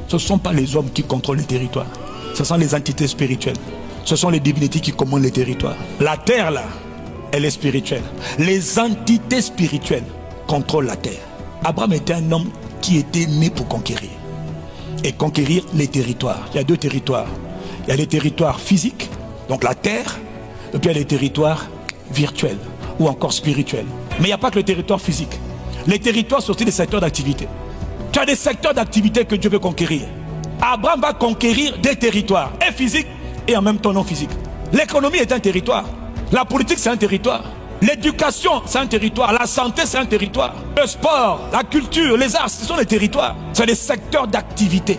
Ce ne sont pas les hommes qui contrôlent les territoires. Ce sont les entités spirituelles. Ce sont les divinités qui commandent les territoires. La terre, là, elle est spirituelle. Les entités spirituelles contrôlent la terre. Abraham était un homme qui était né pour conquérir. Et conquérir les territoires. Il y a deux territoires. Il y a les territoires physiques, donc la terre, et puis il y a les territoires virtuels ou encore spirituels. Mais il n'y a pas que le territoire physique. Les territoires sont aussi des secteurs d'activité. Tu as des secteurs d'activité que Dieu veut conquérir. Abraham va conquérir des territoires, et physiques et en même temps non physiques. L'économie est un territoire. La politique, c'est un territoire. L'éducation, c'est un territoire. La santé, c'est un territoire. Le sport, la culture, les arts, ce sont des territoires. C'est des secteurs d'activité.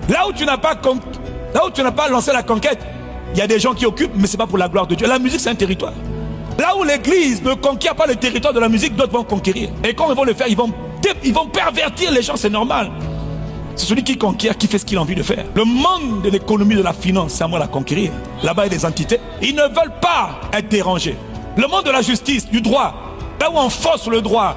Là où tu n'as pas lancé la conquête, il y a des gens qui occupent, mais ce n'est pas pour la gloire de Dieu. La musique, c'est un territoire. Là où l'église ne conquiert pas le territoire de la musique, d'autres vont conquérir. Et quand ils vont le faire, ils vont pervertir les gens, c'est normal. C'est celui qui conquiert, qui fait ce qu'il a envie de faire. Le monde de l'économie, de la finance, c'est à moi de la conquérir. Là-bas, il y a des entités. Ils ne veulent pas être dérangés. Le monde de la justice, du droit, là où on force le droit,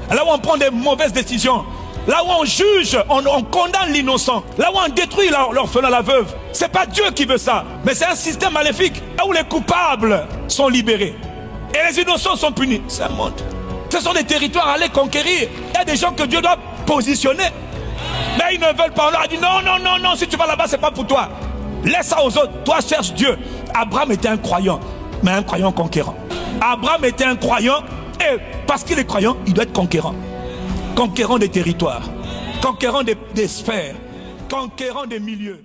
là où on prend des mauvaises décisions, là où on juge, on condamne l'innocent, là où on détruit l'orphelin, la veuve. C'est pas Dieu qui veut ça, mais c'est un système maléfique. Là où les coupables sont libérés et les innocents sont punis. C'est un monde. Ce sont des territoires à aller conquérir. Il y a des gens que Dieu doit positionner. Mais ils ne veulent pas. On leur a dit non, non, non, non, si tu vas là-bas, c'est pas pour toi. Laisse ça aux autres. Toi, cherche Dieu. Abraham était un croyant, mais un croyant conquérant. Abraham était un croyant, et parce qu'il est croyant, il doit être conquérant. Conquérant des territoires, conquérant des sphères, conquérant des milieux.